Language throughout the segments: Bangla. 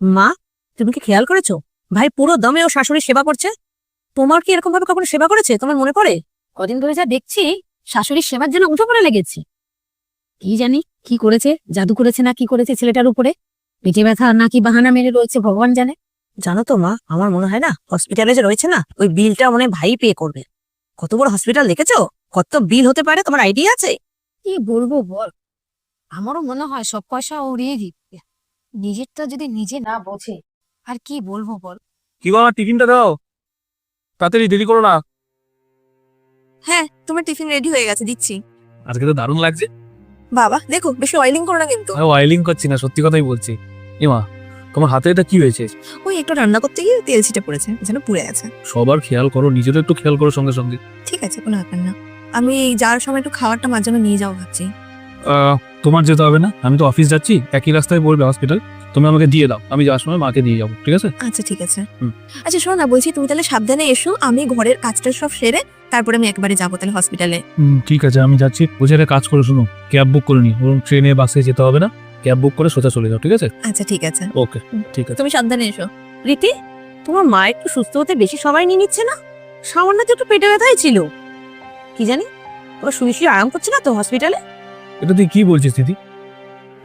মা, তুমি কি খেয়াল করেছো ভাই পুরো দমে ও শাশুড়ির সেবা করছে? তোমার কি এরকম ভাবে কখনো সেবা করেছে তোমার মনে পড়ে? কদিন ধরে যা দেখছি শাশুড়ির সেবার জন্য উঠে পড়ে লেগেছে। কি জানি কি করেছে, জাদু করেছে না কি করেছে ছেলেটার উপরে, পেটে ব্যথা না কি বাহানা মেরে রয়েছে ভগবান জানে। জানো তো মা, আমার মনে হয় না হসপিটালে যে রয়েছে না ওই বিলটা মনে হয় ভাই পে করবে। কত বড় হসপিটাল দেখেছো? কত বিল হতে পারে তোমার আইডিয়া আছে? কি বলবো বল, আমারও মনে হয় সব পয়সা ও উড়িয়ে দিচ্ছে। নিজেরটা যদি নিজে না বোঝে আর কি বলবো বল। কি গো, আমার টিফিনটা দাও, তাড়াতাড়ি, দেরি করো না। হ্যাঁ, তোমার টিফিন রেডি হয়ে গেছে, দিচ্ছি। আজকে তো দারুণ লাগছে। বাবা দেখো, বেশি অয়েলিং করো না কিন্তু। আমি অয়েলিং করছি না, সত্যি কথাই বলছি। এমা, তোমার হাতে এটা কি হয়েছে? ওই একটু রান্না করতে গিয়ে তেল ছিটে পড়েছে, যেন পুড়ে গেছে। সবার খেয়াল করো, নিজেরও একটু খেয়াল করো সঙ্গে সঙ্গে। ঠিক আছে, কোনো ব্যাপার না। আমি যাওয়ার সময় একটু খাবারটা মার জন্য নিয়ে যাবো ভাবছি। তোমার যেতে হবে না, আমি তো অফিস যাচ্ছি, একই রাস্তায় পড়বে হসপিটাল। তুমি আমাকে দিয়ে দাও, আমি যাওয়ার সময় মাকে দিয়ে যাবো, ঠিক আছে? আচ্ছা ঠিক আছে। হুম। আচ্ছা শোনো না, বলছি তুমি তাহলে সাবধানে এসো, আমি ঘরের কাজটা সব সেরে তারপরে আমি একবারে যাবো তাহলে হসপিটালে। ঠিক আছে, আমি যাচ্ছি। বুঝে একটা কাজ করে শুনো, ক্যাব বুক করে নি, ওরকম ট্রেনে বাসে যেতে হবে না, ক্যাব বুক করে সোজা চলে যাও, ঠিক আছে? আচ্ছা ঠিক আছে, ওকে, ঠিক আছে। তুমি সাবধানে এসো। রীতি, তোমার মা একটু সুস্থ হতে বেশি সময় নিয়ে নিচ্ছে না? সামান্য তো একটু পেটে ব্যথাই ছিল, কি জানি ও শুয়ে শুয়ে আরাম করছে না তো হসপিটালে? এটা তুই কি বলছিস দিদি?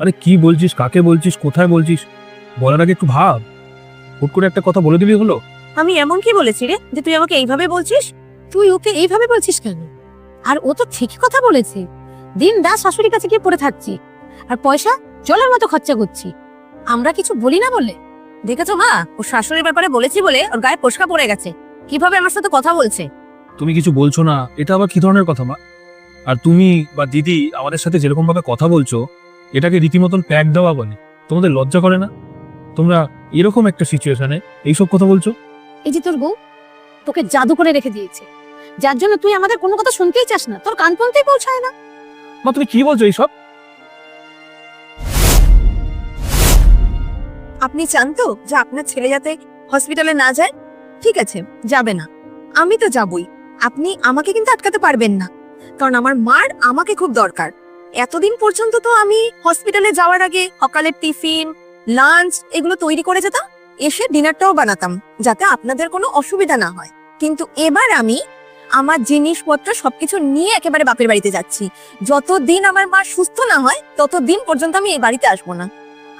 আরে কি বলছিস, কাকে বলছিস, কোথায় বলছিস? বলার আগে একটু ভাব। হুট করে একটা কথা বলে দিবি হলো? আমি এমন কি বলেছি রে যে তুই আমাকে এইভাবে বলছিস? তুই ওকে এইভাবে বলছিস কেন? আর ও তো ঠিকই কথা বলেছে, দিন রাত শাশুড়ির কাছে গিয়ে পড়ে থাকছি আর পয়সা জলের মতো খরচা করছি, আমরা কিছু বলি না বলে। দেখেছো মা, ও শাশুড়ির ব্যাপারে বলেছি বলে ওর গায়ে ফোস্কা পড়ে গেছে, কিভাবে আমার সাথে কথা বলছে। তুমি কিছু বলছো না, এটা আবার কি ধরনের কথা মা? আর তুমি বা দিদি আমাদের সাথে যেরকম ভাবে কথা বলছো, এটাকে রীতিমতন প্যাক দেওয়া বলে। তোমাদের লজ্জা করে না? তোমরা এরকম একটা সিচুয়েশনে এইসব কথা বলছো? এই যে তোর বউ তোকে জাদু করে রেখে দিয়েছে, যার জন্য তুই আমাদের কোনো কথা শুনতেই চাস না, তোর কান পর্যন্তই পৌঁছায় না। মা, তুমি কি বলছো এইসব? আপনি চান তো যে আপনার ছেলে যাতে হসপিটালে না যায়? ঠিক আছে, যাবে না, আমি তো যাবই। আপনি আমাকে কিন্তু আটকাতে পারবেন না, কারণ আমার মার আমাকে খুব দরকার। এতদিন পর্যন্ত তো আমি হসপিটালে যাওয়ার আগে সকালের টিফিন, লাঞ্চ এগুলো তৈরি করে যেতাম, এসে ডিনারটাও বানাতাম যাতে আপনাদের কোনো অসুবিধা না হয়। কিন্তু এবার আমি আমার জিনিসপত্র সবকিছু নিয়ে একেবারে বাপের বাড়িতে যাচ্ছি। যতদিন আমার মা সুস্থ না হয় ততদিন পর্যন্ত আমি এই বাড়িতে আসবো না।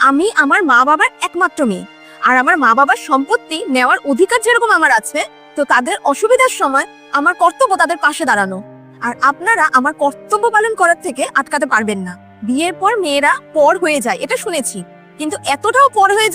আমি আমার মা বাবার একমাত্র মেয়ে, আর আমার মা বাবার সম্পত্তি নেওয়ার অধিকার যেরকম আমার আছে, তো তাদের অসুবিধার সময় আমার কর্তব্য তাদের পাশে দাঁড়ানো। আর আপনারা আমার কর্তব্য পালন করার থেকে আটকাতে পারবেন না। বিয়ের পর মেয়েরা পর হয়ে যায় এটা শুনেছি, কিন্তু এতটাও পর হয়ে